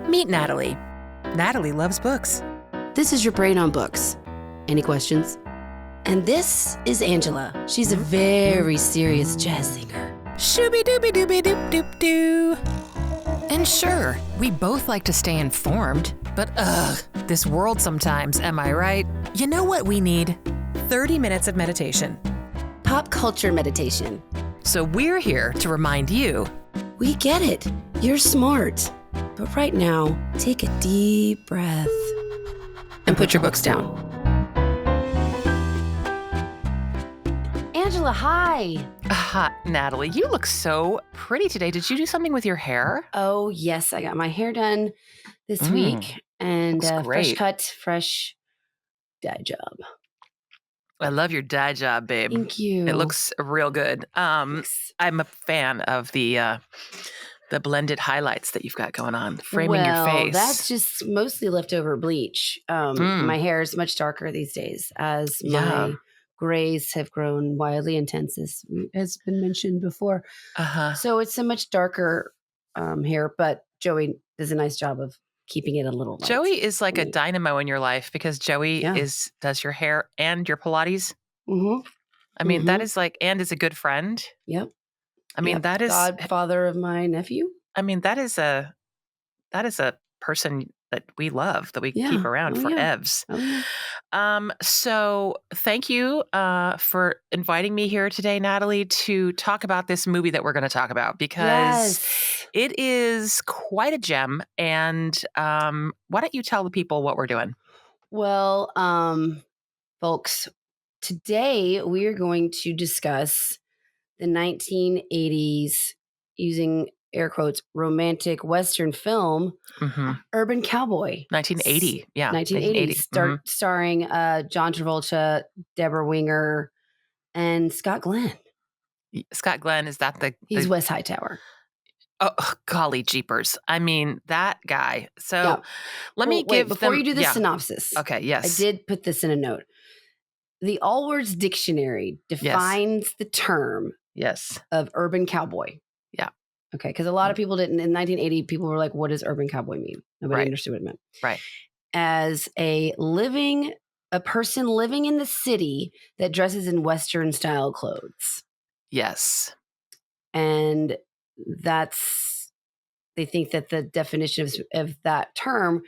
Meet Natalie. Natalie loves books. This is your brain on books. Any questions? And this is Angela. She's a very serious jazz singer. Shooby-dooby-dooby-doop-doop-doo. And sure, we both like to stay informed, but this world sometimes, am I right? You know what we need? 30 minutes of meditation. Pop culture meditation. So we're here to remind you. We get it. You're smart. But right now, take a deep breath and put your books down. Angela, hi. Natalie, you look so pretty today. Did you do something with your hair? Oh, yes. I got my hair done this week. And fresh cut, fresh dye job. I love your dye job, babe. Thank you. It looks real good. I'm a fan of the blended highlights that you've got going on, framing your face. That's just mostly leftover bleach. My hair is much darker these days as my grays have grown wildly intense, as has been mentioned before. So it's a much darker hair, but Joey does a nice job of keeping it a little light. Joey is like a dynamo in your life because Joey does your hair and your Pilates. Mm-hmm. I mean, that is and is a good friend. Yep. I mean, that is godfather of my nephew. I mean, that is a person that we love, that we keep around for evs. So thank you for inviting me here today, Natalie, to talk about this movie that we're going to talk about because it is quite a gem. And why don't you tell the people what we're doing? Well, folks, today we are going to discuss the 1980s, using air quotes, romantic Western film, Urban Cowboy. 1980, 1980, starring John Travolta, Deborah Winger, and Scott Glenn. Scott Glenn, is that He's Wes Hightower. Oh, golly jeepers. I mean, that guy. So let me give before you do the synopsis. Okay, yes. I did put this in a note. The All Words Dictionary defines the term of urban cowboy. Yeah. Okay, because a lot of people didn't. In 1980, people were like, what does urban cowboy mean? Nobody understood what it meant. Right. As a person living in the city that dresses in Western style clothes. Yes. And they think that the definition of that term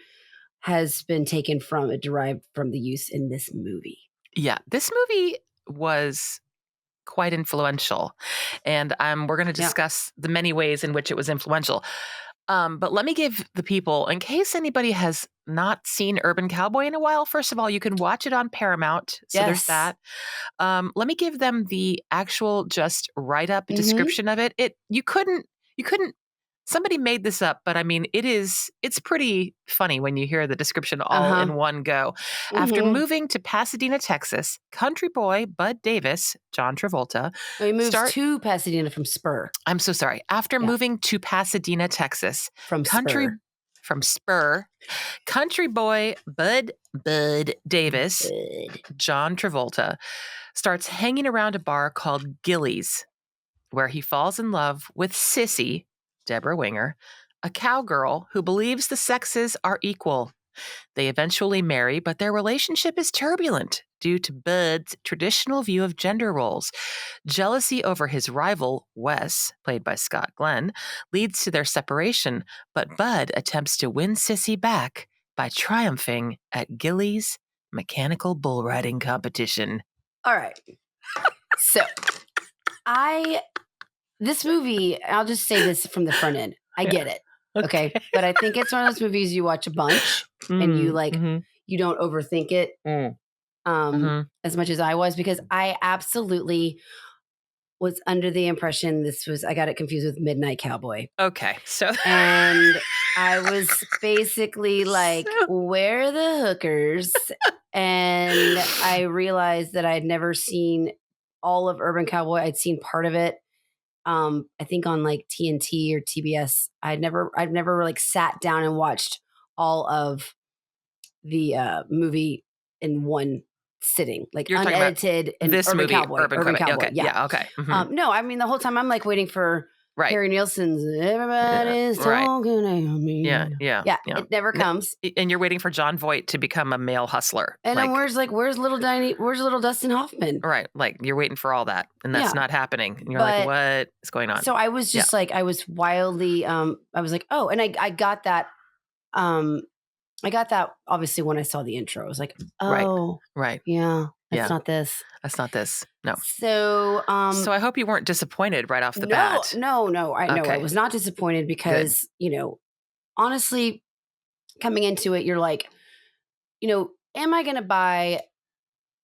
has been derived from the use in this movie. Yeah, this movie was quite influential, and we're going to discuss the many ways in which it was influential. But let me give the people, in case anybody has not seen Urban Cowboy in a while, first of all, you can watch it on Paramount. So there's that. Let me give them the actual just write-up description of it. You couldn't. Somebody made this up, but I mean, it's pretty funny when you hear the description all in one go. After moving to Pasadena, Texas, country boy Bud Davis, John Travolta. He moved to Pasadena from Spur. I'm so sorry. After moving to Pasadena, Texas, from Spur, country boy Bud Davis, John Travolta, starts hanging around a bar called Gilley's, where he falls in love with Sissy, Deborah Winger, a cowgirl who believes the sexes are equal. They eventually marry, but their relationship is turbulent due to Bud's traditional view of gender roles. Jealousy over his rival, Wes, played by Scott Glenn, leads to their separation, but Bud attempts to win Sissy back by triumphing at Gilley's Mechanical Bull Ridin competition. All right. So, this movie, I'll just say this from the front end. I get it. Okay. But I think it's one of those movies you watch a bunch and you you don't overthink it as much as I was, because I absolutely was under the impression I got it confused with Midnight Cowboy. Okay. And I was basically like, where are the hookers? And I realized that I'd never seen all of Urban Cowboy. I'd seen part of it. I think on like TNT or TBS. I've never like sat down and watched all of the movie in one sitting, like you're unedited. And this Urban movie, Cowboy, Urban Cowboy. Okay. Yeah. Okay. No, I mean the whole time I'm like waiting for Right. Harry Nilsson's everybody's talking at me. Yeah. It never comes. And you're waiting for John Voight to become a male hustler. And then where's little Dustin Hoffman? Right. Like you're waiting for all that. And that's not happening. And you're like, what is going on? So I was just like, I was wildly, I was like, oh, and I got that. I got that obviously when I saw the intro. I was like, oh, right. Yeah. That's not this. That's not this. No. So I hope you weren't disappointed right off the bat. No. I was not disappointed because, honestly, coming into it, you're like, am I going to buy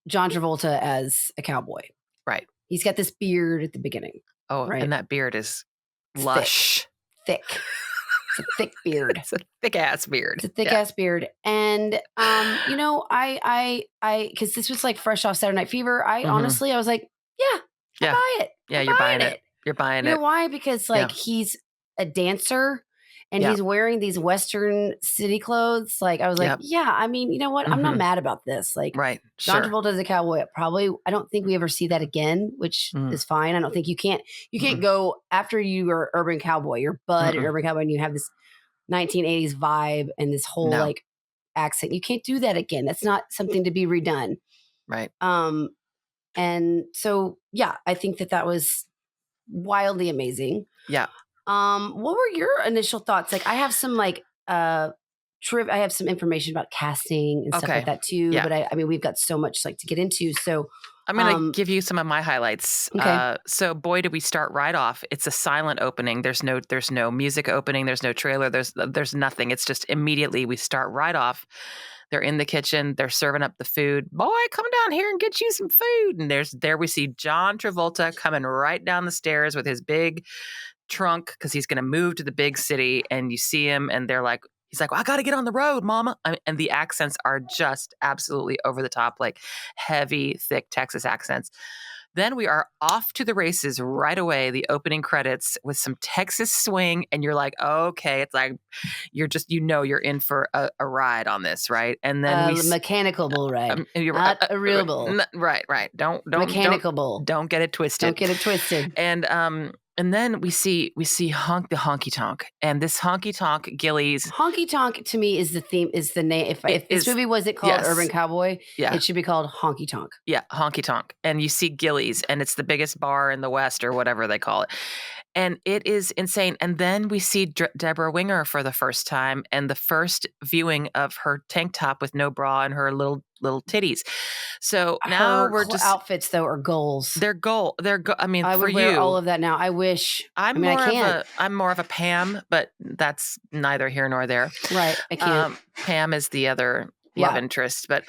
John Travolta as a cowboy? Right. He's got this beard at the beginning. Oh, right? And that beard is lush. Thick. It's a thick beard. It's a thick ass beard. It's a thick ass beard. And, I, cause this was like fresh off Saturday Night Fever. Honestly, I was like, I buy it. Yeah, you're buying it. You're buying it. You know why? Because he's a dancer and he's wearing these Western city clothes. Like I was like, I mean, you know what? I'm not mad about this. Like John Travolta as a cowboy, I don't think we ever see that again, which is fine. I don't think you can't go after you are Urban Cowboy, you're Bud and Urban Cowboy and you have this 1980s vibe and this whole like accent. You can't do that again. That's not something to be redone. Right. And so, I think that was wildly amazing. Yeah. What were your initial thoughts? Like I have some like, I have some information about casting and stuff like that too. Yeah. But I mean, we've got so much like to get into. So I'm going to give you some of my highlights. Okay. So boy, did we start right off. It's a silent opening. There's no music opening. There's no trailer. There's nothing. It's just immediately we start right off. They're in the kitchen. They're serving up the food. Boy, come down here and get you some food. And there we see John Travolta coming right down the stairs with his big trunk because he's going to move to the big city. And you see him and he's like, well, I got to get on the road, mama. And the accents are just absolutely over the top, like heavy, thick Texas accents. Then we are off to the races right away, the opening credits with some Texas swing. And you're like, okay, it's like, you're just, you're in for a ride on this, right? And then Mechanical Bull Ride, not a real bull. Right. Don't Mechanical Bull. Don't get it twisted. Don't get it twisted. And then we see the Honky Tonk, and this Honky Tonk Gilley's Honky Tonk to me is the theme, is the name. If this movie wasn't called Urban Cowboy, it should be called Honky Tonk. Yeah, Honky Tonk. And you see Gilley's, and it's the biggest bar in the West or whatever they call it. And it is insane. And then we see Deborah Winger for the first time, and the first viewing of her tank top with no bra and her little titties. So now we're just outfits though are goals. They're goal. I mean, I would for wear you, all of that now. I wish. I'm more of a Pam, but that's neither here nor there. Right. I can't. Pam is the other love interest, but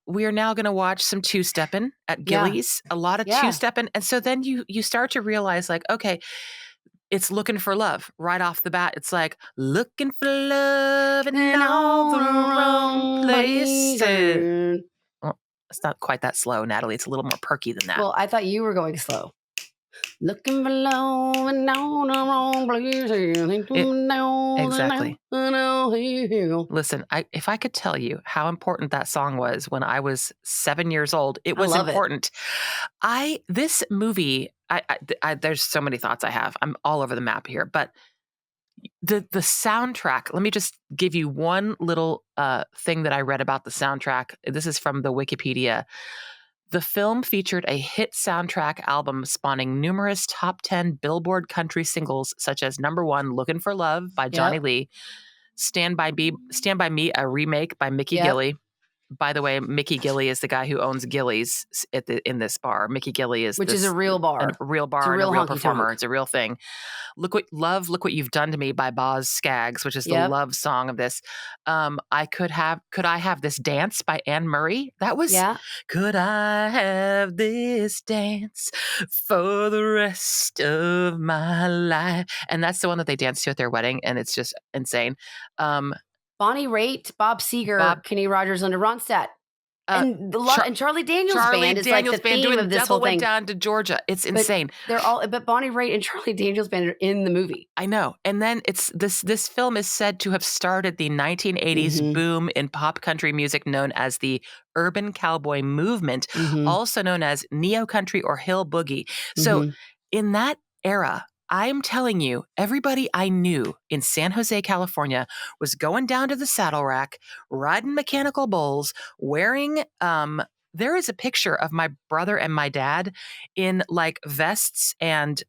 we are now going to watch some two-stepping at Gilley's, a lot of two-stepping. And so then you start to realize like, okay, it's looking for love right off the bat. It's like looking for love in all the wrong places. Well, it's not quite that slow, Natalie. It's a little more perky than that. Well, I thought you were going slow. Looking for love in all the wrong places. Exactly. Listen, if I could tell you how important that song was when I was 7 years old, it was important. This movie, there's so many thoughts I have. I'm all over the map here, but the soundtrack, let me just give you one little thing that I read about the soundtrack. This is from the Wikipedia. The film featured a hit soundtrack album spawning numerous top 10 Billboard country singles, such as number 1, Looking for Love by Johnny Lee, Stand By Me, a remake by Mickey Gilley. By the way, Mickey Gilley is the guy who owns Gilley's in this bar. Mickey Gilley is a real bar. A real bar, and a real performer. It's a real thing. Look What You've Done to Me by Boz Scaggs, which is the love song of this. Could I Have This Dance by Anne Murray? That was Could I Have This Dance for the rest of my life? And that's the one that they danced to at their wedding, and it's just insane. Bonnie Raitt, Bob Seger, Kenny Rogers, Linda Ronstadt. And Charlie Daniels Band is like the theme of this whole thing. Went down to Georgia. It's insane. But Bonnie Raitt and Charlie Daniels Band are in the movie. I know. And then this film is said to have started the 1980s boom in pop country music known as the Urban Cowboy movement, also known as neo country or hill boogie. So in that era, I'm telling you, everybody I knew in San Jose, California was going down to the saddle rack, riding mechanical bulls, wearing, there is a picture of my brother and my dad in like vests and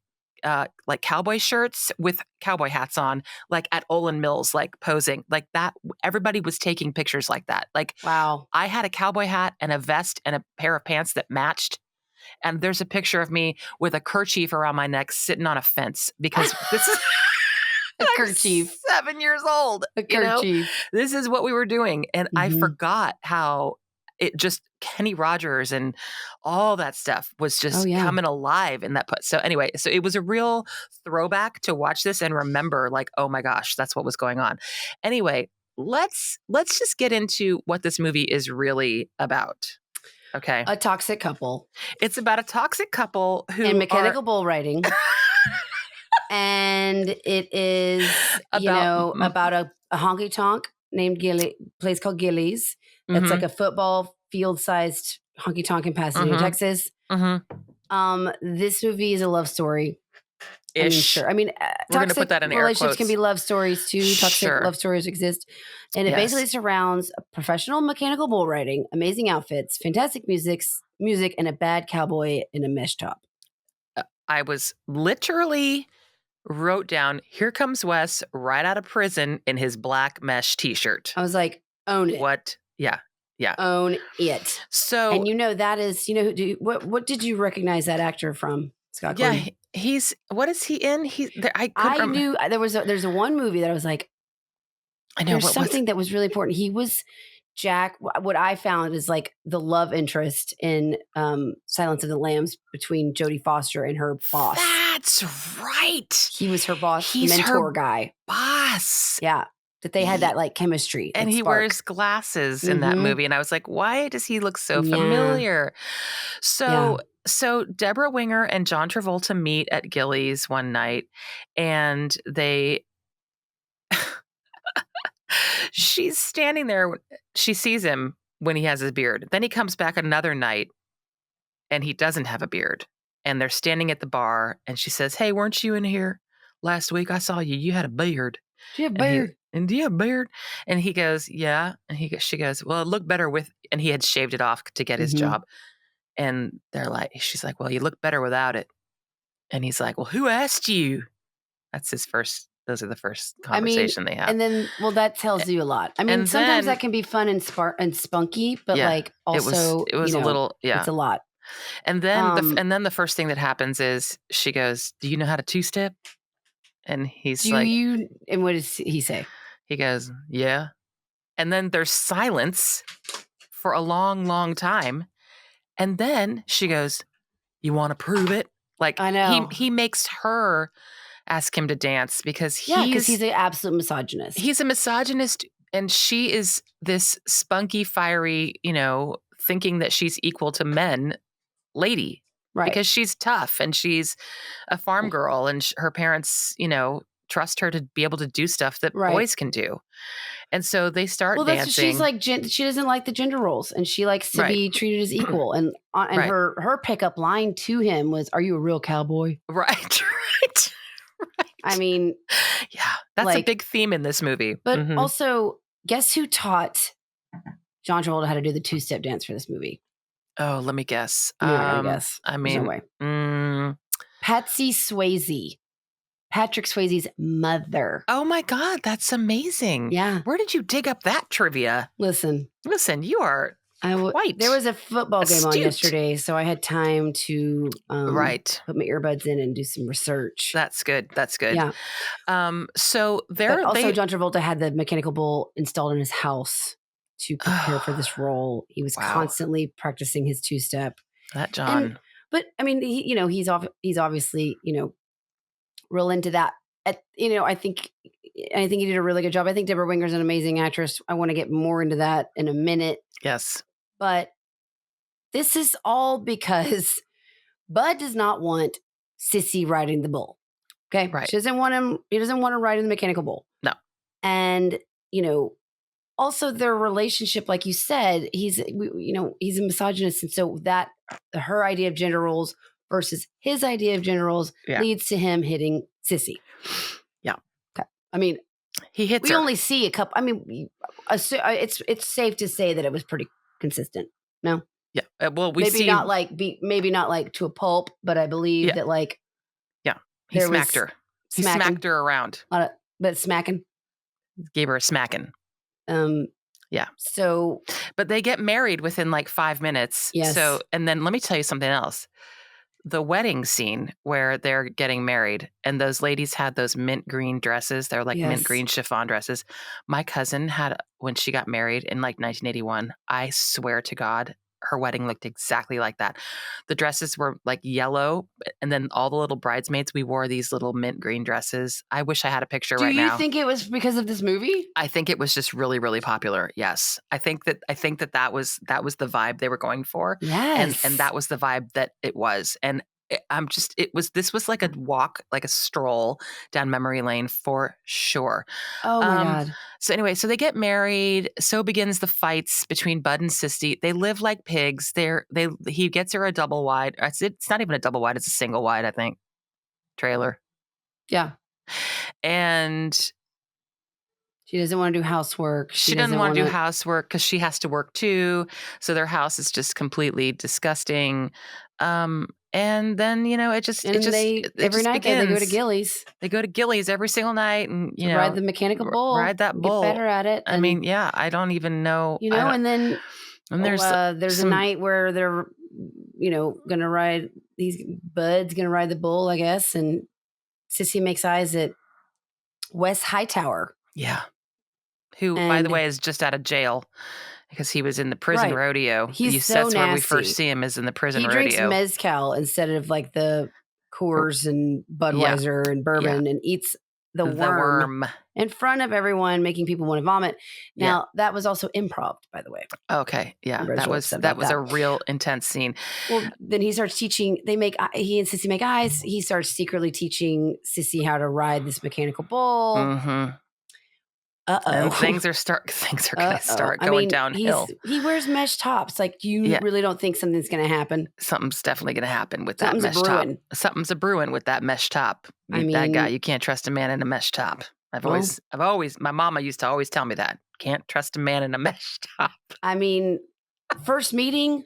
like cowboy shirts with cowboy hats on, like at Olin Mills, like posing like that. Everybody was taking pictures like that. Like, wow. I had a cowboy hat and a vest and a pair of pants that matched. And there's a picture of me with a kerchief around my neck sitting on a fence because this is a kerchief. 7 years old. A kerchief. This is what we were doing. And I forgot how it just Kenny Rogers and all that stuff was just coming alive in that. So anyway, so it was a real throwback to watch this and remember like, oh my gosh, that's what was going on. Anyway, let's just get into what this movie is really about. Okay. A toxic couple. It's about a toxic couple who in mechanical bull riding. And it is, about a honky tonk named Gilley, place called Gilley's. That's like a football field-sized honky tonk in Pasadena, Texas. This movie is a love story. Ish. I mean, sure. I mean, we're going to put that in air quotes. Relationships can be love stories too. Toxic love stories exist. And it basically surrounds professional mechanical bull riding, amazing outfits, fantastic music, and a bad cowboy in a mesh top. I was literally wrote down, here comes Wes right out of prison in his black mesh t-shirt. I was like, own it. What? Yeah. Own it. So, and that is, what did you recognize that actor from, Scott Gordon? Yeah, what is he in? I knew there's one movie that I was like, I know there's something that was really important. He was Jack. What I found is like the love interest in Silence of the Lambs between Jodie Foster and her boss. That's right. He was her boss, mentor guy. Boss. Yeah. That they had that like chemistry. And he wears glasses in that movie. And I was like, why does he look so familiar? So Deborah Winger and John Travolta meet at Gilley's one night, and she's standing there. She sees him when he has his beard. Then he comes back another night and he doesn't have a beard. And they're standing at the bar and she says, hey, weren't you in here last week? I saw you. You had a beard. Do you have a beard? And do you have a beard? And he goes, yeah. And she goes, well, it looked better and he had shaved it off to get his job. And she's like, well, you look better without it. And he's like, well, who asked you? Those are the first conversation they have. And then, that tells you a lot. I mean, sometimes that can be fun and spunky, but also it was a little, it's a lot. And then the first thing that happens is she goes, do you know how to two-step? And he's and what does he say? He goes, yeah. And then there's silence for a long, long time. And then she goes, you want to prove it? Like, I know. He makes her ask him to dance because he's an absolute misogynist. He's a misogynist, and she is this spunky, fiery, thinking that she's equal to men lady. Right. Because she's tough and she's a farm girl and her parents, trust her to be able to do stuff that boys can do. And so they start dancing. She's like, she doesn't like the gender roles and she likes to be treated as equal. And her pickup line to him was, are you a real cowboy? Right. I mean, yeah, that's a big theme in this movie. But also, guess who taught John Travolta how to do the two-step dance for this movie? Oh, let me guess. Guess. I mean, There's no way. Patsy Swayze, Patrick Swayze's mother. Oh my God, that's amazing. Yeah. Where did you dig up that trivia? Listen, you are quite there was a football game on yesterday, so I had time to put my earbuds in and do some research. That's good. Yeah. So John Travolta had the mechanical bull installed in his house to prepare for this role. He was constantly practicing his two-step. That John. But I mean, he's obviously, real into that. I think he did a really good job. I think Deborah Winger's an amazing actress. I want to get more into that in a minute. Yes. But this is all because Bud does not want Sissy riding the bull. Okay. Right. He doesn't want to ride in the mechanical bull. No. And, also their relationship, like you said, he's a misogynist. And so that her idea of gender roles versus his idea of gender roles leads to him hitting Sissy. Yeah. Okay. I mean, he hits we her. only see a couple. I mean, it's safe to say that it was pretty consistent. No. Yeah. Well, we maybe see not like to a pulp, but I believe that like he smacked her. He smacked her around. But smacking. Gave her a smacking. Yeah. So, but they get married within like 5 minutes. Yes. So, and then let me tell you something else. The wedding scene where they're getting married and those ladies had those mint green dresses. They're like mint green chiffon dresses. My cousin had, when she got married in like 1981, I swear to God, her wedding looked exactly like that. The dresses were like yellow, and then all the little bridesmaids, we wore these little mint green dresses. I wish I had a picture right now. Do you think it was because of this movie? I think it was just really, really popular. Yes. I think that was the vibe they were going for. Yes. And that was the vibe that it was. And this was like a walk, like a stroll down memory lane for sure. Oh my God. So anyway, so they get married. So begins the fights between Bud and Sissy. They live like pigs. He gets her a double wide. It's not even a double wide. It's a single wide, I think. Trailer. Yeah. And she doesn't want to do housework. She doesn't want to do housework because she has to work too. So their house is just completely disgusting. And then, every night they go to Gilley's. They go to Gilley's every single night and, ride the mechanical bull. Ride that bull. Get better at it. I mean, yeah, I don't even know. And then there's a night where they're, going to ride, Bud's going to ride the bull, I guess. And Sissy makes eyes at Wes Hightower. Yeah. Who, by the way, is just out of jail because he was in the prison rodeo. He's so That's nasty. where we first see him is in the prison rodeo. He drinks mezcal instead of like the Coors and Budweiser and bourbon and eats the worm in front of everyone, making people want to vomit. Now, that was also improv, by the way. Okay. Yeah. That was a real intense scene. Well, then he starts teaching, he and Sissy make eyes. He starts secretly teaching Sissy how to ride this mechanical bull. Mm-hmm. And things are going to start going downhill. He wears mesh tops. Like, you really don't think something's going to happen? Something's definitely going to happen with that mesh top. Something's a brewing with that mesh top. That guy, you can't trust a man in a mesh top. I've always, my mama used to always tell me that. Can't trust a man in a mesh top. I mean, first meeting.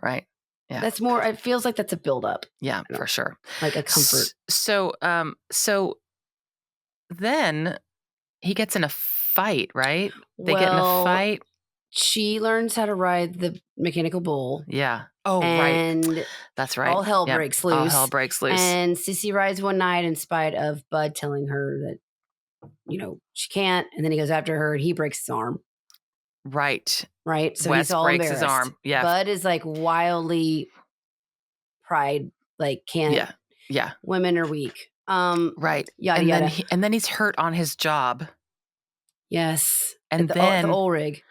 Right. Yeah. That's more, it feels like that's a buildup. Yeah, for sure. Like a comfort. So then he gets in a fight, right? They get in a fight. She learns how to ride the mechanical bull. Yeah. Oh, right. That's right. All hell breaks loose. All hell breaks loose. And Sissy rides one night in spite of Bud telling her that, she can't. And then he goes after her and he breaks his arm. Right. Right. So Wes he's all breaks his arm. Yeah. Bud is like wildly pride, like can't. Yeah. Yeah. Women are weak. Right. Yada. And then he's hurt on his job. Yes. And then the oil rig.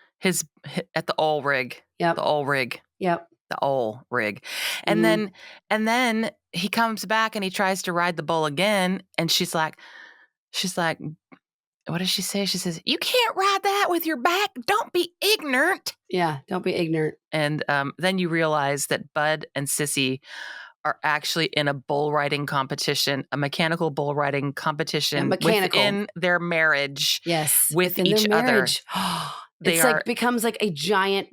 At the oil rig. Yep. The oil rig. Yep. The oil rig. And then he comes back and he tries to ride the bull again. And she's like, what does she say? She says, "You can't ride that with your back. Don't be ignorant." Yeah. Don't be ignorant. And then you realize that Bud and Sissy are actually in a bull riding competition, a mechanical bull riding competition within their marriage. Yes. With each other. It's becomes like a giant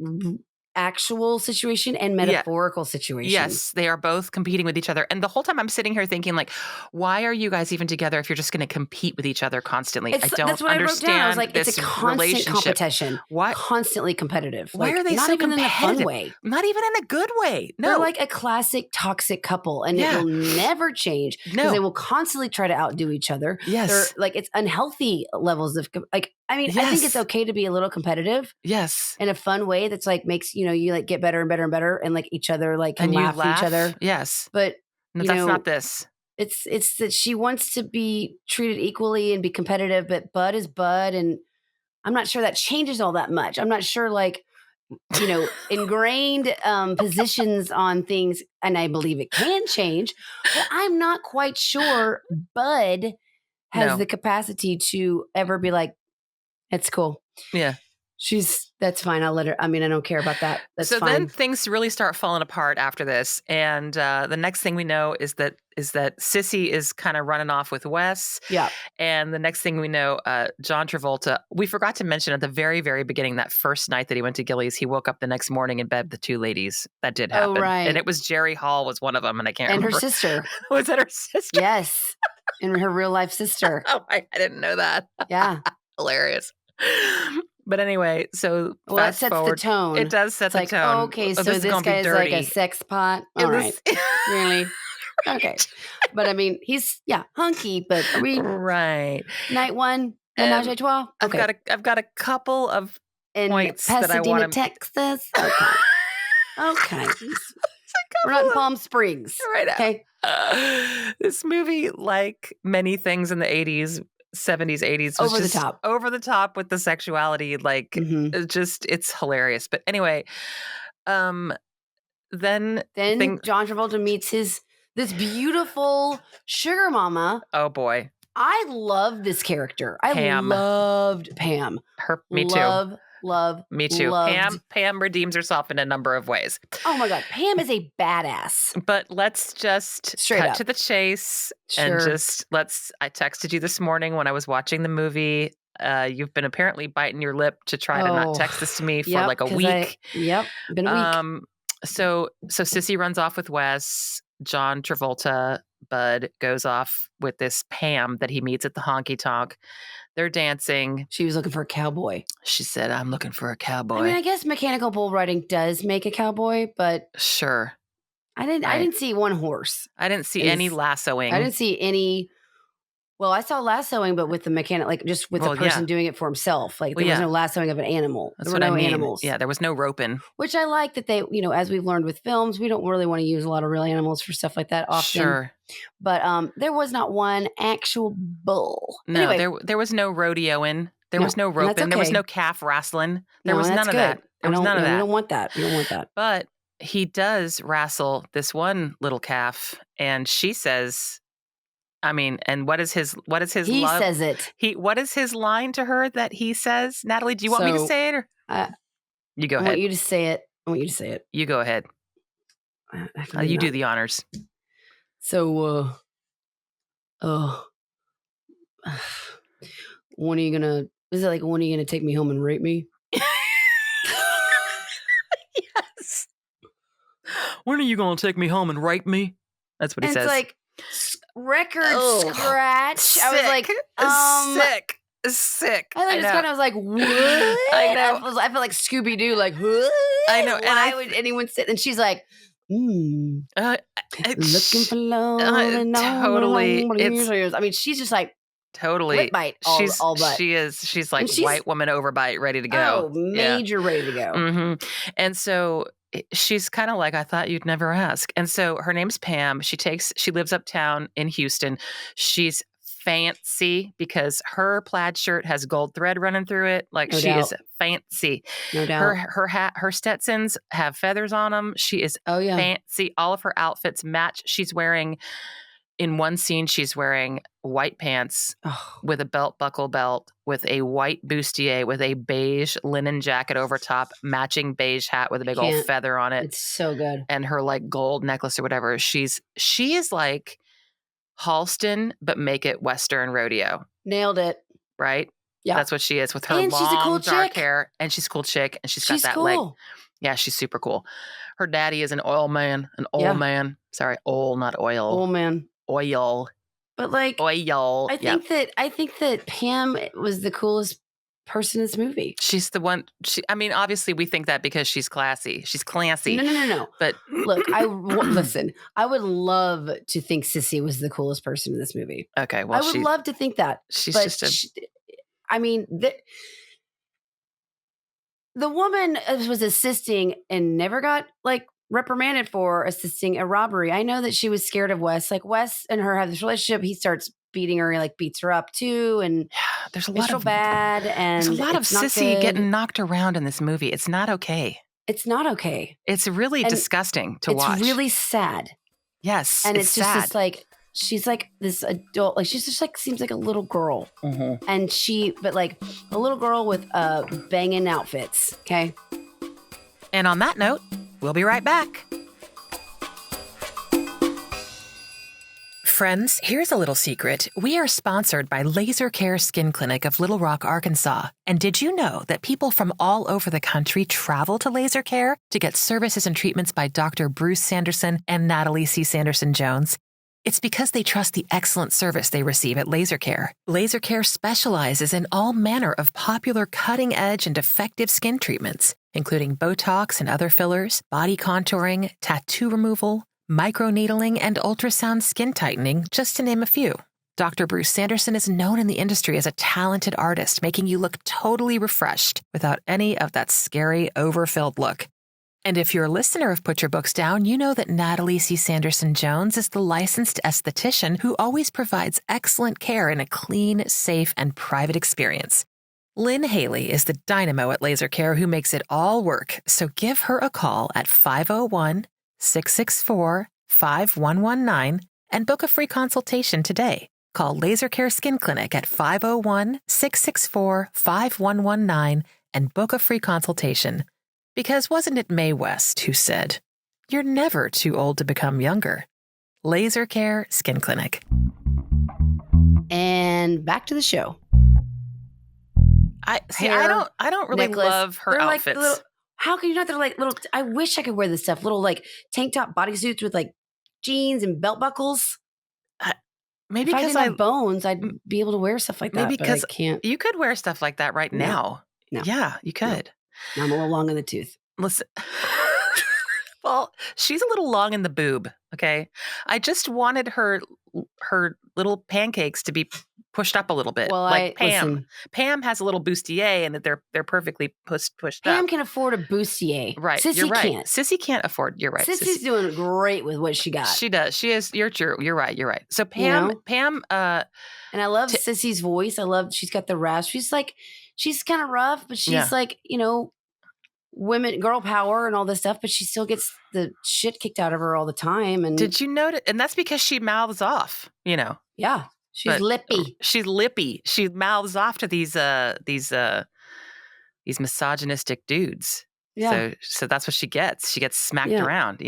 actual situation and metaphorical situation. Yes, they are both competing with each other. And the whole time I'm sitting here thinking, like, why are you guys even together if you're just going to compete with each other constantly? That's what I wrote down. I was like, it's a constant competition. Why? Constantly competitive. Why are they not so even competitive? In a fun way. Not even in a good way. No. They're like a classic toxic couple, and it will never change because they will constantly try to outdo each other. Yes. They're like, it's unhealthy levels of like. I mean, I think it's okay to be a little competitive. Yes. In a fun way that's like makes, you like get better and better and better and like each other like can laugh at each other. Yes. But no, that's not this. It's that she wants to be treated equally and be competitive, but Bud is Bud. And I'm not sure that changes all that much. I'm not sure like, ingrained positions on things. And I believe it can change, but I'm not quite sure Bud has the capacity to ever be like, it's cool. Yeah. That's fine. I'll let her. I mean, I don't care about that. That's fine. So then things really start falling apart after this. And the next thing we know is that Sissy is kind of running off with Wes. Yeah. And the next thing we know, John Travolta, we forgot to mention at the very, very beginning, that first night that he went to Gilley's, he woke up the next morning in bed with the two ladies. That did happen. Oh, right. And it was Jerry Hall was one of them, and I can't remember. And her sister. Was that her sister? Yes. And her real life sister. Oh, I didn't know that. Yeah. Hilarious. But anyway, so it sets forward, the tone. It does set the tone. Oh, okay, so this guy is like a sex pot. All right. Really? Okay. But I mean, he's, hunky, but are we? Right. Night one, menage a trois? Okay. I've got a couple of points that I want to. Pasadena, Texas? Okay. Okay. We're not in Palm Springs. Right now. Okay. This movie, like many things in the 80s, 70s, 80s, was over the top with the sexuality. Like, it's hilarious. But anyway, then John Travolta meets this beautiful sugar mama. Oh boy, I love this character. I loved Pam. Me too. Love. Me too. Pam redeems herself in a number of ways. Oh my God. Pam is a badass. But let's just cut to the chase and I texted you this morning when I was watching the movie. You've been apparently biting your lip to try to not text this to me for like a week. Been a week. So Sissy runs off with Wes. John Travolta, Bud, goes off with this Pam that he meets at the Honky Tonk. They're dancing. She was looking for a cowboy. She said, I'm looking for a cowboy. I mean, I guess Mechanical Bull Riding does make a cowboy, but... Sure. I didn't see one horse. I didn't see any lassoing. I didn't see any... Well, I saw lassoing, but with the mechanic, like just with the person doing it for himself. Like there was no lassoing of an animal. There were no animals. Yeah, there was no roping. Which I like that they, as we've learned with films, we don't really want to use a lot of real animals for stuff like that often. Sure. But there was not one actual bull. No, anyway, there was no rodeoing. There was no roping. Okay. There was no calf wrestling. There was none of that. There was none of that. We don't want that. We don't want that. But he does wrestle this one little calf, and she says... I mean, and what is his He says it. What is his line to her that he says? Natalie, do you want me to say it? Or? You go ahead. I want you to say it. You go ahead. You do the honors. So, when are you gonna take me home and rape me? Yes. When are you gonna take me home and rape me? That's what he says. It's like, record scratch. Sick. I was like, sick. I was like, what? I know. I felt like Scooby Doo, like, what? I know. Why would anyone sit? And she's like, looking for love. Totally. I mean, she's just like, totally. Lip bite all but. She's like white woman overbite, ready to go. Oh, major ready to go. Mm-hmm. And so she's kind of like, I thought you'd never ask. And so her name's Pam. She lives uptown in Houston. She's fancy because her plaid shirt has gold thread running through it. Like she is fancy. No doubt. Her hat, her Stetsons have feathers on them. She is fancy. All of her outfits match. In one scene, she's wearing white pants with a belt buckle belt, with a white bustier, with a beige linen jacket over top, matching beige hat with a big old feather on it. It's so good. And her like gold necklace or whatever. She is like Halston, but make it Western rodeo. Nailed it. Right? Yeah. That's what she is with her long, she's a cool dark chick. hair. And she's a cool chick. And she's got that leg. Yeah, she's super cool. Her daddy is an oil man. Man. Sorry, oil, not oil. Old man. Oil. But like oil. I think that Pam was the coolest person in this movie. She's the one. I mean, obviously we think that because she's classy. She's classy. No. But look, listen. I would love to think Sissy was the coolest person in this movie. Okay, well, I would love to think that. She's the woman was assisting and never got like reprimanded for assisting a robbery. I know that she was scared of Wes. Like Wes and her have this relationship. He starts beating her, like beats her up too, and there's a lot of bad. And there's a lot of Sissy getting knocked around in this movie. It's not okay. It's not okay. It's really disgusting to watch. It's really sad. Yes, and it's just sad. this like she's like this adult, like she's just like seems like a little girl, Mm-hmm. and but like a little girl with banging outfits. Okay. And on that note, we'll be right back. Friends, here's a little secret. We are sponsored by Laser Care Skin Clinic of Little Rock, Arkansas. And did you know that people from all over the country travel to Laser Care to get services and treatments by Dr. Bruce Sanderson and Natalie C. Sanderson-Jones? It's because they trust the excellent service they receive at Laser Care. Laser Care specializes in all manner of popular cutting-edge and effective skin treatments, including Botox and other fillers, body contouring, tattoo removal, microneedling, and ultrasound skin tightening, just to name a few. Dr. Bruce Sanderson is known in the industry as a talented artist, making you look totally refreshed without any of that scary, overfilled look. And if you're a listener of Put Your Books Down, you know that Natalie C. Sanderson-Jones is the licensed esthetician who always provides excellent care in a clean, safe, and private experience. Lynn Haley is the dynamo at Laser Care who makes it all work, so give her a call at 501-664-5119 and book a free consultation today. Call Laser Care Skin Clinic at 501-664-5119 and book a free consultation. Because wasn't it Mae West who said, "You're never too old to become younger"? Laser Care Skin Clinic. And back to the show. I don't really love her outfits. Like how can you not? They're like little. I wish I could wear this stuff. Little like tank top bodysuits with like jeans and belt buckles. Maybe because I didn't have bones, I'd be able to wear stuff like that. Maybe because I can't. You could wear stuff like that right now. No. Yeah, you could. No. I'm a little long in the tooth. Listen. Well, she's a little long in the boob. Okay, I just wanted her little pancakes to be pushed up a little bit. Well, like Pam. Listen, Pam has a little bustier, and that they're perfectly pushed Pam up. can afford a bustier. Right, Sissy you're right. can't. Sissy can't afford. You're right. Sissy's doing great with what she got. She does. She is. You're true. You're right. You're right. So Pam. And I love Sissy's voice. I love. She's got the rasp. She's kind of rough, but she's like women, girl power and all this stuff, but she still gets the shit kicked out of her all the time. And did you notice? And that's because she mouths off, Yeah. She's lippy. She's lippy. She mouths off to these misogynistic dudes. Yeah. So that's what she gets. She gets smacked around,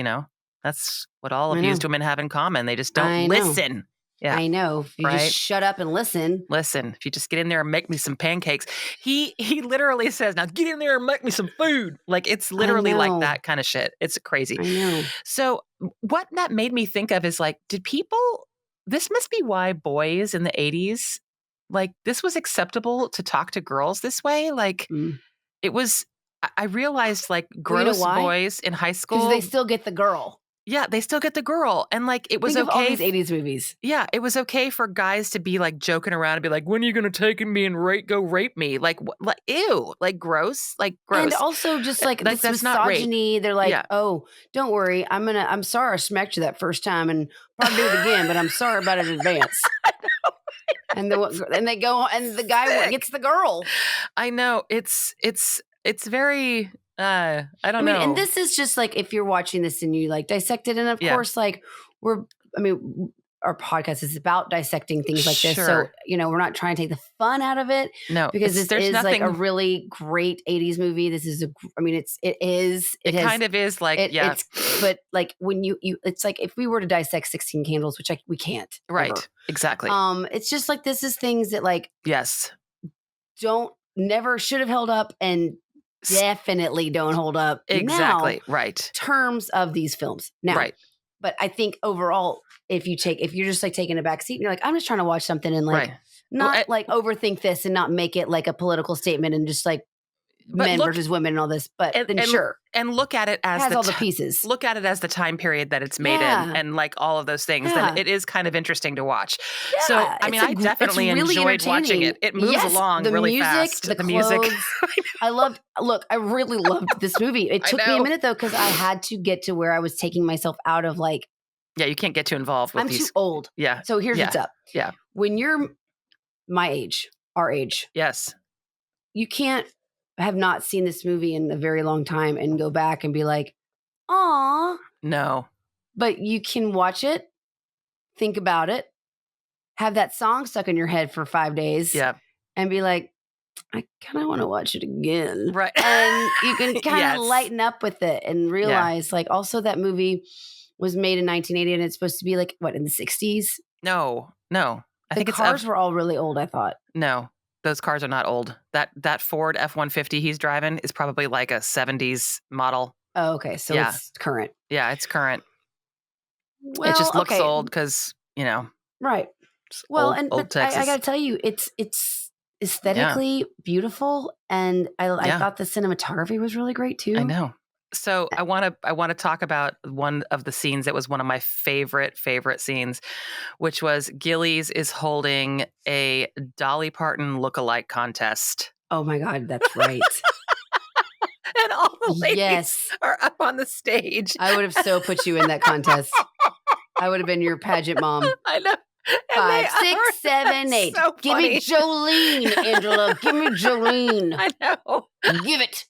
That's what all abused women have in common. They just don't listen. Yeah. I know. If you just shut up and listen. Listen, if you just get in there and make me some pancakes. He literally says, "Now get in there and make me some food." Like it's literally like that kind of shit. It's crazy. I know. So what that made me think of is like, this must be why boys in the 80s, like this was acceptable to talk to girls this way. Like it was, I realized like gross boys in high school. Because they still get the girl. Yeah, they still get the girl. And like, it was Think okay. Of all these 80s movies. Yeah, it was okay for guys to be like joking around and be like, "When are you going to take me and go rape me?" Like ew, like gross. And also just like this misogyny. They're like, "Oh, don't worry. I'm sorry I smacked you that first time and probably do it again, but I'm sorry about it in advance." And they go and the guy gets the girl. I know. It's very I don't know. And this is just like if you're watching this and you like dissect it, and of course, like our podcast is about dissecting things like this. So, we're not trying to take the fun out of it. No, because this is like a really great 80s movie. This is it kind of is like, but like when it's like if we were to dissect 16 Candles, which we can't. Right. Ever. Exactly. It's just like, this is things that like, never should have held up and definitely don't hold up. Exactly. Now, right. Terms of these films. Now, right. But I think overall, if you're just like taking a back seat and you're like, I'm just trying to watch something and like not like overthink this and not make it like a political statement and just like men versus women and all this, but and look at it as all the pieces. Look at it as the time period that it's made in, and like all of those things. Then it is kind of interesting to watch. Yeah, so I definitely enjoyed watching it. It moves along really fast. The music. I really loved this movie. It took me a minute though because I had to get to where I was taking myself out of like. Yeah, you can't get too involved with these. I'm too old. Yeah. So here's what's up. Yeah. When you're my age, our age. Yes. You can't have not seen this movie in a very long time and go back and be like, "Aw." No. But you can watch it think about it, have that song stuck in your head for 5 days, and be like, I kind of want to watch it again. Right. And you can kind of lighten up with it and realize, like, also that movie was made in 1980 and it's supposed to be like, what, in the 60s? No. I think the cars were all really old, I thought. No, those cars are not old. That Ford F-150 he's driving is probably like a 70s model. Oh, okay. So it's current. Yeah, it's current. Well, it just looks old because, Right. Well, old Texas. I got to tell you, it's aesthetically beautiful, and I thought the cinematography was really great too. I know. So I want to talk about one of the scenes that was one of my favorite scenes, which was Gilley's is holding a Dolly Parton lookalike contest. Oh my God, that's right. And all the ladies are up on the stage. I would have so put you in that contest. I would have been your pageant mom. I know. 5, 6, 7, 8. So give me Jolene, Angela. Give me Jolene. I know. Give it.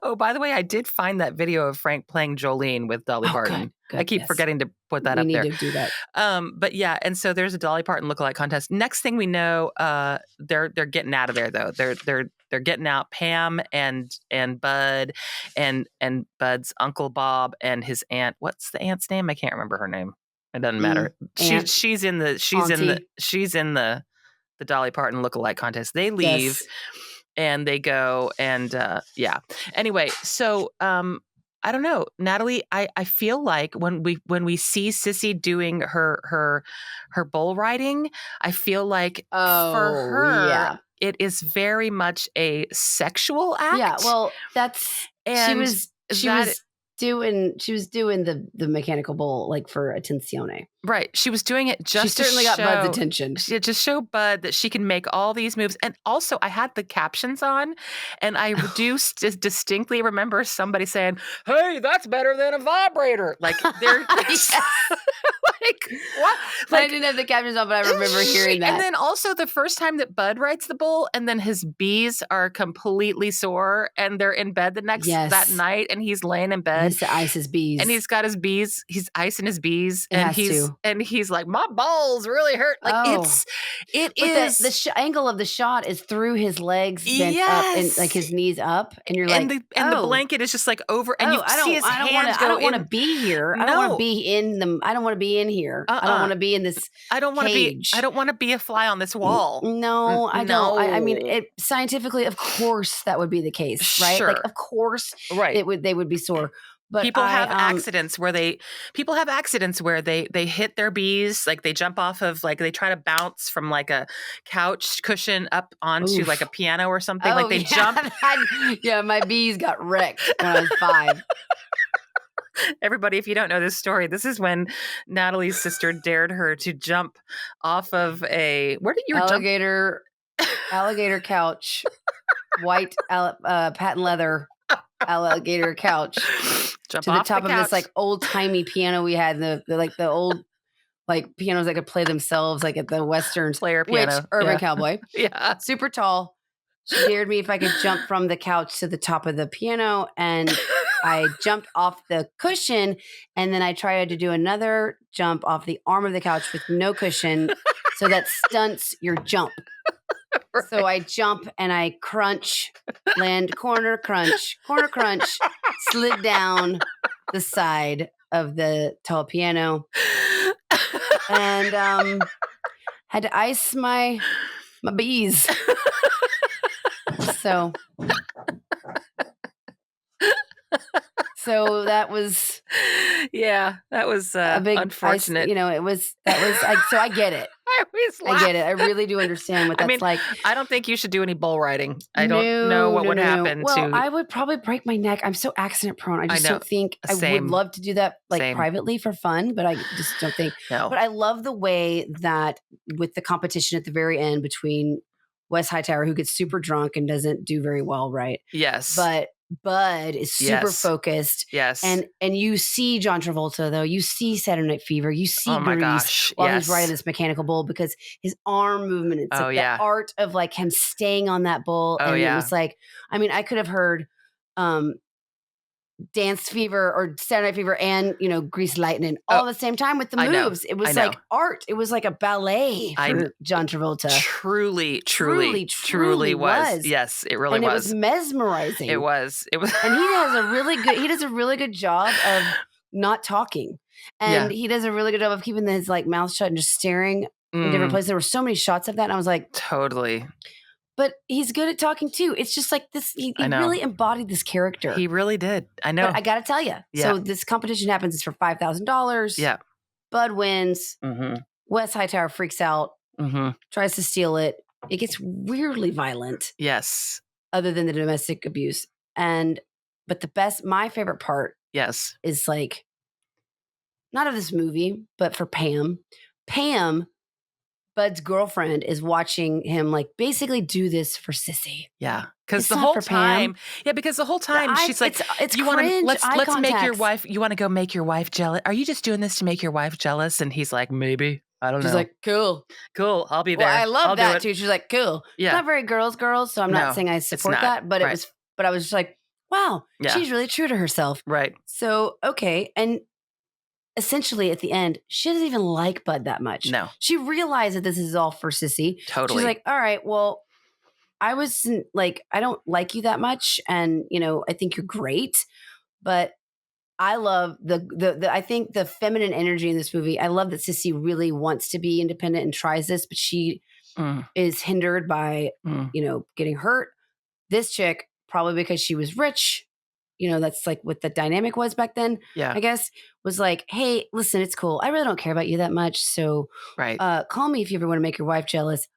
Oh, by the way, I did find that video of Frank playing Jolene with Dolly Parton. Good, I keep forgetting to put that up there. We need to do that. But yeah, and so there's a Dolly Parton lookalike contest. Next thing we know, they're getting out of there though. They're getting out. Pam and Bud and Bud's Uncle Bob and his aunt. What's the aunt's name? I can't remember her name. It doesn't matter. She's in the Dolly Parton lookalike contest. They leave and they go and Anyway, so I don't know, Natalie. I feel like when we see Sissy doing her bull riding, I feel like for her it is very much a sexual act. Yeah, well, she was doing the Mechanical Bull like for attenzione. Right. She was doing it just she certainly got Bud's attention. She just show Bud that she can make all these moves. And also I had the captions on and I distinctly remember somebody saying, "Hey, that's better than a vibrator." Like they're like what? Like, I didn't have the captions on, but I remember hearing that. And then also the first time that Bud rides the bull and then his bees are completely sore and they're in bed that night and he's laying in bed. He has to ice his bees. And he's got his bees, he's icing his bees and he's like, "My balls really hurt." Like it is the angle of the shot is through his legs bent up and like his knees up, and you're like, the blanket is just like over, and you see his hands go. I don't want to be here. I don't want to be in them. I don't want to be in here. I don't want to be in this. I don't want to be. I don't want to be a fly on this wall. No, I don't. I mean, scientifically, of course, that would be the case, right? Sure. Like, of course, they would be sore. But people have accidents where they hit their bees, like they jump off of, like they try to bounce from like a couch cushion up onto like a piano or something. Like they jump. My bees got wrecked when I was 5. Everybody, if you don't know this story, this is when Natalie's sister dared her to jump off of where did you alligator couch, white patent leather alligator couch. Jump to the top of this like old timey piano we had, the old like pianos that could play themselves, like at the Western player piano, which Urban Cowboy, super tall. She dared me if I could jump from the couch to the top of the piano, and I jumped off the cushion, and then I tried to do another jump off the arm of the couch with no cushion, so that stunts your jump. Right. So I jump and I crunch, land corner crunch, slid down the side of the tall piano, and had to ice my bees. So that was a big unfortunate. So I get it. I get it. I really do understand what that's like. I don't think you should do any bull riding. I don't know what would happen. Well, I would probably break my neck. I'm so accident prone. I just don't think I would love to do that privately for fun, but I just don't think. No. But I love the way that with the competition at the very end between Wes Hightower, who gets super drunk and doesn't do very well, right? Yes. But Bud is super focused. Yes. And you see John Travolta, though. You see Saturday Night Fever. You see Grease while he's riding this mechanical bull, because his arm movement, it's the art of like him staying on that bull. It was like, I mean, I could have heard Dance Fever or Saturday Night Fever and, Grease Lightning all at the same time with the moves. It was like art. It was like a ballet for John Travolta. Truly was. Yes, it really was. And it was mesmerizing. It was. And he does a really good job of not talking. And he does a really good job of keeping his like mouth shut and just staring in different places. There were so many shots of that. And I was like, totally. But he's good at talking too. It's just like this. He really embodied this character. He really did. I know. But I got to tell you. Yeah. So this competition happens. It's for $5,000. Yeah. Bud wins. Mm-hmm. Wes Hightower freaks out. Mm-hmm. Tries to steal it. It gets weirdly violent. Yes. Other than the domestic abuse. But my favorite part. Yes. Is like, not of this movie, but for Pam. Bud's girlfriend is watching him like basically do this for Sissy. Yeah. Because the whole time she's like, it's you want to let's make your wife, you want to go make your wife jealous. Are you just doing this to make your wife jealous? And he's like, maybe. I don't know. She's like, cool. I'll be there. Well, I love that too. She's like, cool. Yeah. It's not very girls, so I'm not saying I support that, but but I was just like, wow, she's really true to herself. Right. So, okay. And essentially at the end, she doesn't even like Bud that much. No. She realized that this is all for Sissy. Totally. She's like, all right, well, I don't like you that much. And, I think you're great, but I love I think the feminine energy in this movie. I love that Sissy really wants to be independent and tries this, but she is hindered by, getting hurt. This chick, probably because she was rich, that's like what the dynamic was back then. Yeah. I guess was like, hey, listen, it's cool. I really don't care about you that much. So call me if you ever want to make your wife jealous.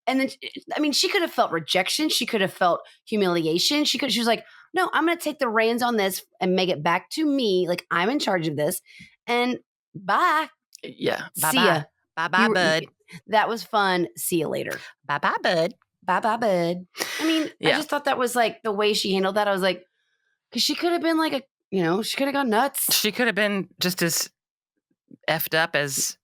And then, she could have felt rejection. She could have felt humiliation. She was like, no, I'm going to take the reins on this and make it back to me. Like I'm in charge of this and bye. Yeah. See ya. Bye-bye, Bud. That was fun. See you later. Bye-bye, Bud. Bye-bye, Bud. I just thought that was like the way she handled that. I was like, because she could have been like she could have gone nuts. She could have been just as effed up as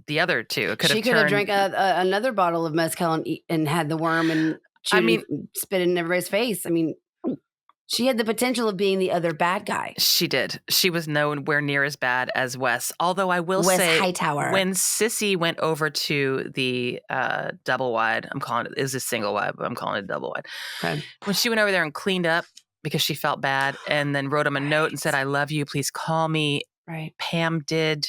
the other two. She could have drank another bottle of mezcal and had the worm and spit it in everybody's face. She had the potential of being the other bad guy. She did. She was nowhere near as bad as Wes. Although I will say, Hightower. When Sissy went over to the double wide, I'm calling it is a single wide, but I'm calling it a double wide. Okay. When she went over there and cleaned up because she felt bad, and then wrote him a note and said, "I love you. Please call me." Right. Pam did.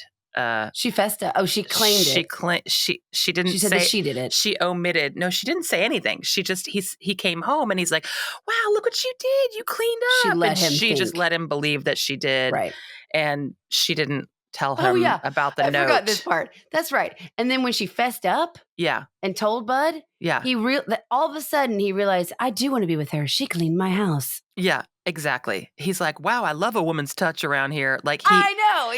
She fessed up. Oh, she claimed it. She didn't. She said that she did it. She omitted. No, she didn't say anything. She just he came home and he's like, "Wow, look what you did. You cleaned up." She just let him believe that she did. Right. And she didn't tell him about the note. I forgot this part. That's right. And then when she fessed up, and told Bud, all of a sudden he realized, I do want to be with her. She cleaned my house. Yeah. Exactly. He's like, wow, I love a woman's touch around here. Like I know.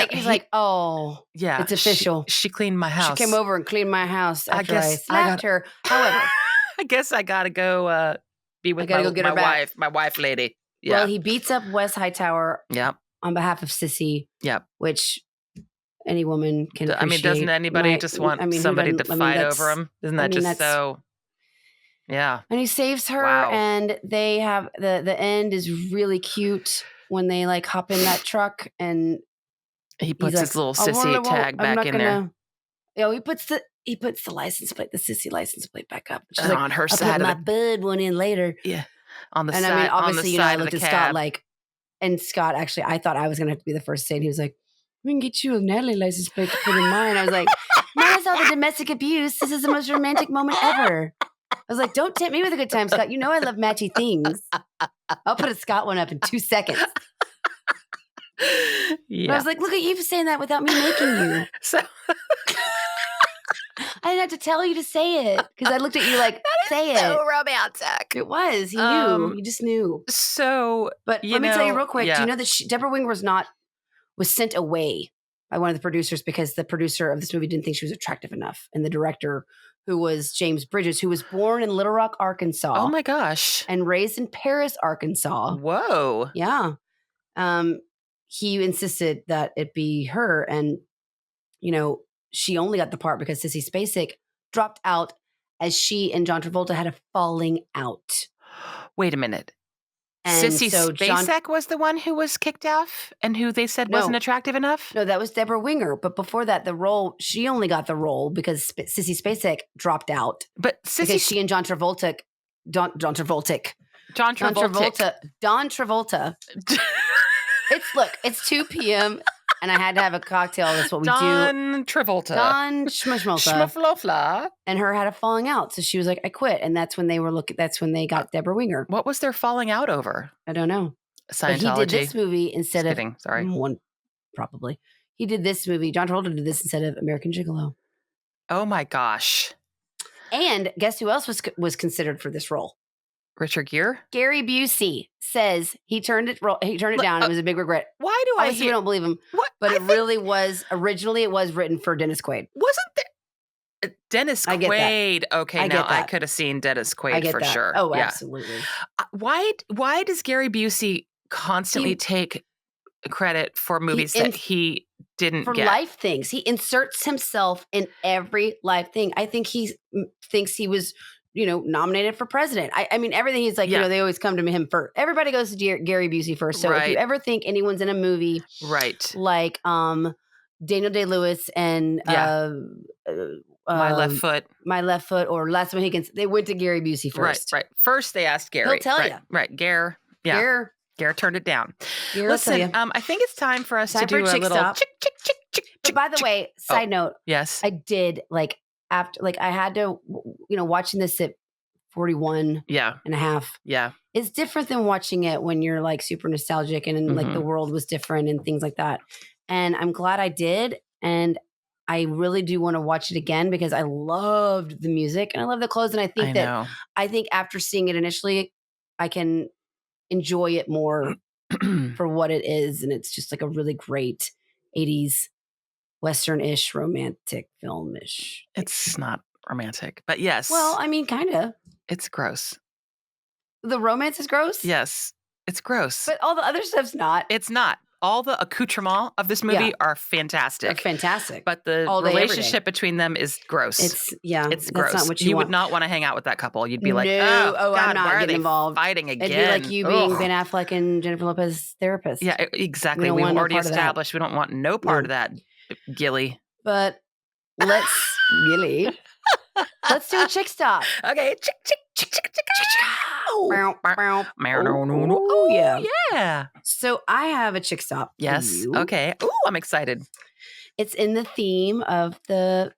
He's like, oh, yeah, it's official. She cleaned my house. She came over and cleaned my house after I slapped her. However, I guess I gotta go be with my wife, my wife lady. Yeah. Well, he beats up Wes Hightower. Yep. On behalf of Sissy. Yep. Which any woman can appreciate. Doesn't anybody just want somebody to fight over him? Isn't that just so? Yeah. And he saves her, and they have the end is really cute when they like hop in that truck and he puts his little Sissy tag back in there. He puts the license plate, the Sissy license plate back up. She's like, on her side. I'll put my Bud one in later. Yeah. On the side. And obviously, I looked at cab. Scott like, and Scott actually, I thought I was gonna have to be the first to say it. He was like, we can get you a Natalie license plate to put in mine. I was like, minus all the domestic abuse, this is the most romantic moment ever. I was like, don't tempt me with a good time, Scott. You know I love matchy things. I'll put a Scott one up in 2 seconds. Yeah. I was like, look at you saying that without me making you. So I didn't have to tell you to say it because I looked at you like, say it. So romantic. It was. He knew. He just knew. So, but let me tell you real quick. Do you know that Deborah Winger was sent away by one of the producers because the producer of this movie didn't think she was attractive enough, and the director, who was James Bridges, who was born in Little Rock, Arkansas. Oh my gosh. And raised in Paris, Arkansas. Whoa. Yeah. He insisted that it be her. And, she only got the part because Sissy Spacek dropped out as she and John Travolta had a falling out. Wait a minute. And Sissy so Spacek was the one who was kicked off and who they said wasn't attractive enough? No, that was Deborah Winger. But before that, she only got the role because Sissy Spacek dropped out. But because she and John Travolta. It's 2 p.m. and I had to have a cocktail. That's what we do. Don Schmuflofla. And her had a falling out. So she was like, I quit. And that's when they got Deborah Winger. What was their falling out over? I don't know. Scientology. But he did this movie instead of one, probably. He did this movie. John Travolta did this instead of American Gigolo. Oh my gosh. And guess who else was considered for this role? Richard Gere? Gary Busey says he turned it down. It was a big regret. Why do Obviously, we don't believe him. What? But originally it was written for Dennis Quaid. Wasn't there? Dennis Quaid. Okay, I could have seen Dennis Quaid for sure. Oh, yeah. Absolutely. Why does Gary Busey constantly take credit for movies that he didn't get? For life things. He inserts himself in every life thing. I think he thinks he was nominated for president. I mean, everything he's like, they always come to him first. Everybody goes to Gary Busey first. So if you ever think anyone's in a movie, like Daniel Day-Lewis and My Left Foot, or Last Mohicans, they went to Gary Busey first. Right. First, they asked Gary. He'll tell you. Right. Gare. Yeah. Gare turned it down. Listen, I think it's time for us to do a little chick. But by the way, side note. Yes. I did after I had to, watching this at 41 and a half. Yeah. It's different than watching it when you're like super nostalgic and like the world was different and things like that. And I'm glad I did. And I really do want to watch it again because I loved the music and I love the clothes. And I think after seeing it initially, I can enjoy it more for what it is. And it's just like a really great 80s Western-ish romantic film-ish. It's not romantic, but yes. Well, I mean, kind of. It's gross. The romance is gross? Yes. It's gross. But all the other stuff's not. It's not. All the accoutrements of this movie are fantastic. They're fantastic. But the relationship between them is gross. It's gross. Not what you would not want to hang out with that couple. You'd be like, God, I'm not why are they involved. Fighting again? It'd be like you being Ben Affleck and Jennifer Lopez's therapist. Yeah, exactly. We've already established we don't want no part of that, Gilley. But let's do a chick stop. Okay, chick. Oh yeah. So I have a chick stop. Yes. Okay. Ooh, I'm excited. It's in the theme of the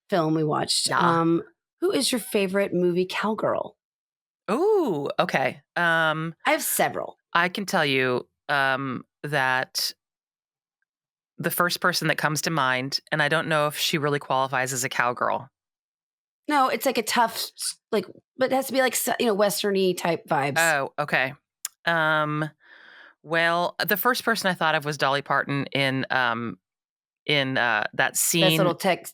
film we watched. Yeah. Who is your favorite movie cowgirl? Ooh, okay. I have several. I can tell you that the first person that comes to mind, and I don't know if she really qualifies as a cowgirl. No, it's like a tough, but it has to be like, Western-y type vibes. Oh, okay. Well, the first person I thought of was Dolly Parton in that scene. That's little Texas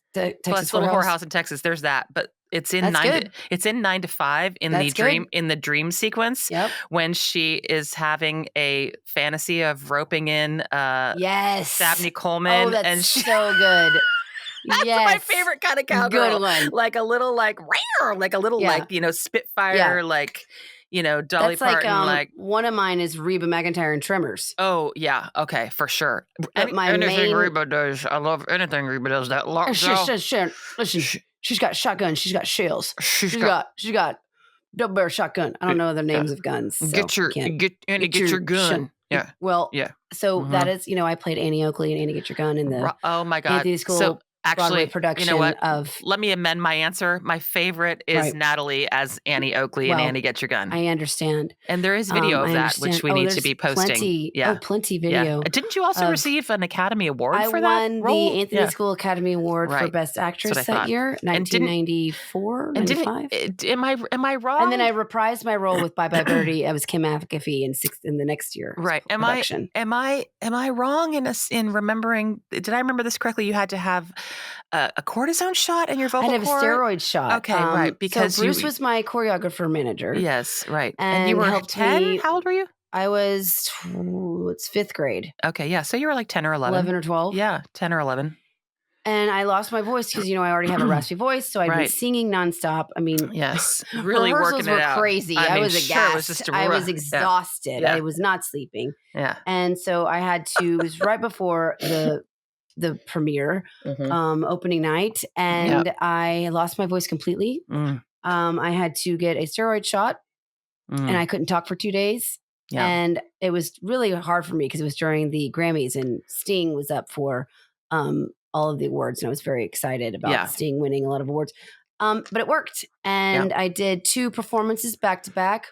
little whorehouse in Texas. There's that, but it's in 9 to 5 in the dream sequence. Yep. When she is having a fantasy of roping in Dabney Coleman. Oh, that's so good. That's my favorite kind of cowgirl. Good one. Like a little Spitfire, Dolly Parton. One of mine is Reba McEntire in Tremors. Oh yeah, okay, for sure. But Reba does, I love anything Reba does. That listen, she's got shotguns. She's got shells. She's got double barrel shotgun. I don't know the names of guns. So get your gun. Yeah. Well, yeah. So that is, I played Annie Oakley and Annie Get Your Gun in the my God. Anthony School. So, Broadway production. You know what? Let me amend my answer. My favorite is Natalie as Annie Oakley in Annie Get Your Gun. I understand. And there is video of that, which we need to be posting. Plenty video. Yeah. Didn't you also receive an Academy Award for that? I won the Anthony School Academy Award for Best Actress that year, 1994, 95. Am I wrong? And then I reprised my role with Bye Bye Birdie. I was Kim McAfee in the next year. Right. Am I wrong in remembering? Did I remember this correctly? You had to have a cortisone shot in your vocal cord? I had a steroid shot. Okay, right. Because Bruce was my choreographer manager. Yes, right. And you were 10? How old were you? I was, it's 5th grade. Okay, yeah. So you were like 10 or 11. 11 or 12. Yeah, 10 or 11. And I lost my voice because, I already have a raspy voice. So I'd been singing nonstop. I mean, yes, really rehearsals working it out. were crazy. I was aghast. I was exhausted. Yeah. I was not sleeping. Yeah. And so I had to, it was right before the premiere, opening night. And I lost my voice completely. I had to get a steroid shot and I couldn't talk for 2 days. Yeah. And it was really hard for me because it was during the Grammys and Sting was up for all of the awards. And I was very excited about Sting winning a lot of awards. But it worked. And I did 2 performances back to back.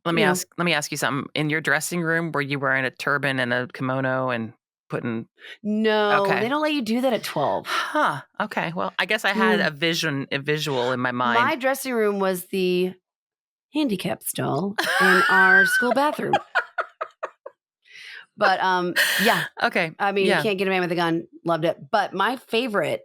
Let me ask you something. In your dressing room, were you wearing a turban and a kimono and putting? No, they don't let you do that at 12. Huh. Okay. Well, I guess I had a visual in my mind. My dressing room was the handicap stall in our school bathroom. But yeah. Okay. I mean, you can't get a man with a gun. Loved it. But my favorite,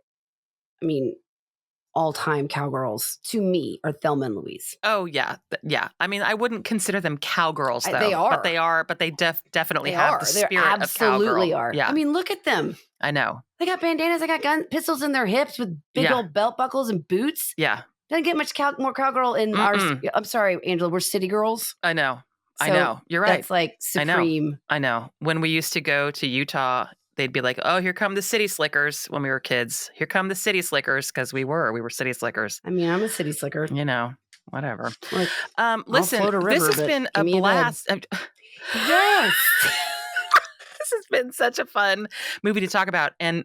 all-time cowgirls to me are Thelma and Louise. Oh yeah. Yeah. I mean, I wouldn't consider them cowgirls though. They are. But they definitely have the spirit of cowgirl. Absolutely are. Yeah. I mean, look at them. I know. They got bandanas, they got pistols in their hips with big old belt buckles and boots. Yeah. Doesn't get much more cowgirl in our. I'm sorry, Angela. We're city girls. I know. So I know. You're right. That's like supreme. I know. When we used to go to Utah, they'd be like, "Oh, here come the city slickers." When we were kids, here come the city slickers because we were city slickers. I mean, I'm a city slicker. Whatever. Like, listen, this has been a blast. Yes. This has been such a fun movie to talk about, and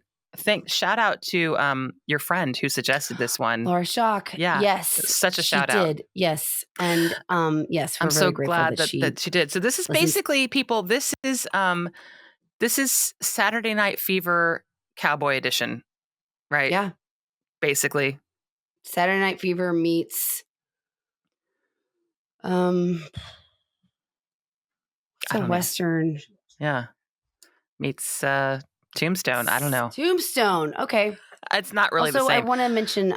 shout out to your friend who suggested this one, Laura Schock. Yeah, yes, such a shout out. Did yes, and yes, I'm so glad that she did. So this is basically, people. This is Saturday Night Fever Cowboy Edition, right? Yeah, basically Saturday Night Fever meets it's a Western. Yeah, meets Tombstone. I don't know. Tombstone. Okay. It's not really also, the same. I want to mention,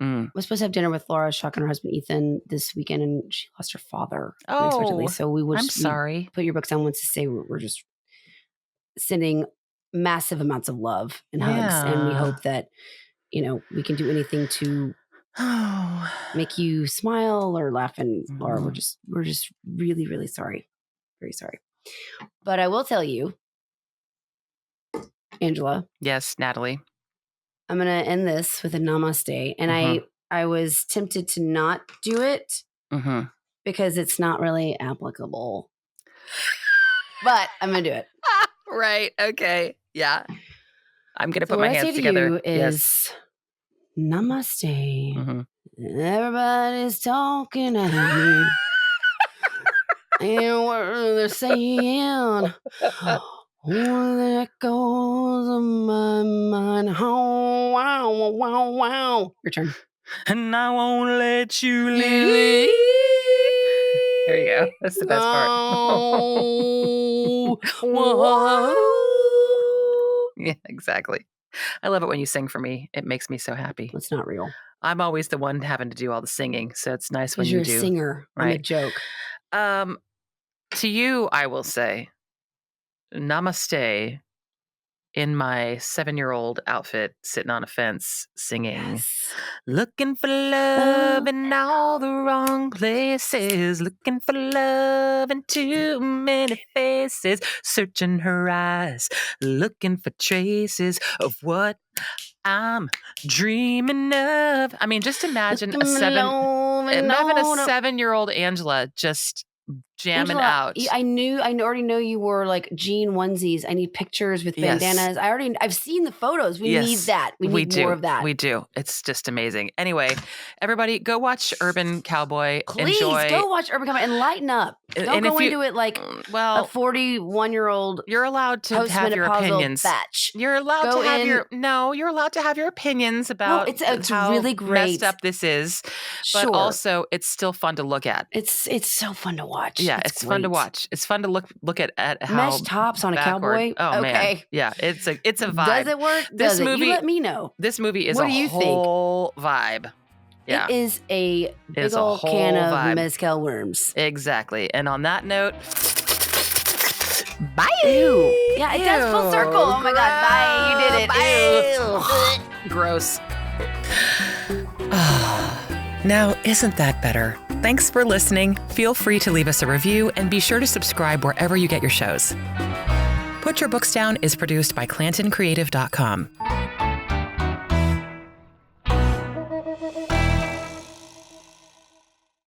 we're supposed to have dinner with Laura Schock and her husband Ethan this weekend, and she lost her father unexpectedly. So I'm sorry. Put your books down once to say we're just sending massive amounts of love and hugs, and we hope that we can do anything to make you smile or laugh, or we're just really, really sorry, very sorry. But I will tell you, Angela. Yes, Natalie. I'm going to end this with a namaste. And I was tempted to not do it because it's not really applicable. But I'm going to do it. Right. Okay. Yeah. I'm going to put my hands together. What I say to you is namaste. Everybody's talking at me. And what they're saying. All that goes in my mind. Oh, wow, wow, wow. Your turn. And I won't let you leave. There you go. That's the best part. Whoa. Yeah, exactly. I love it when you sing for me. It makes me so happy. It's not real. I'm always the one having to do all the singing, so it's nice when you do. You're a singer. Right? I'm a joke. To you, I will say, namaste in my 7-year-old outfit, sitting on a fence, singing, looking for love in all the wrong places, looking for love in too many faces, searching her eyes, looking for traces of what I'm dreaming of. I mean, just imagine a 7-year-old Angela just jamming out. I already know you wore like jean onesies. I need pictures with bandanas. I've seen the photos. We need that. We need more of that. We do. It's just amazing. Anyway, everybody go watch Urban Cowboy. Please go watch Urban Cowboy and lighten up. Don't go into it like a 41-year-old. You're allowed to have your opinions. Batch. You're allowed to have you're allowed to have your opinions about it's how really great. Messed up this is. But also it's still fun to look at. It's so fun to watch. Yeah, it's fun to watch. It's fun to look at how mesh tops on a cowboy. Oh man, yeah, it's a vibe. Does it work? This movie, you let me know. This movie is whole vibe. Yeah, it is a big old can of mezcal worms. Exactly. And on that note, bye. Ew. Yeah, it does full circle. Oh my God, bye. You did it. Bye. Gross. Now, isn't that better? Thanks for listening. Feel free to leave us a review and be sure to subscribe wherever you get your shows. Put Your Books Down is produced by ClantonCreative.com.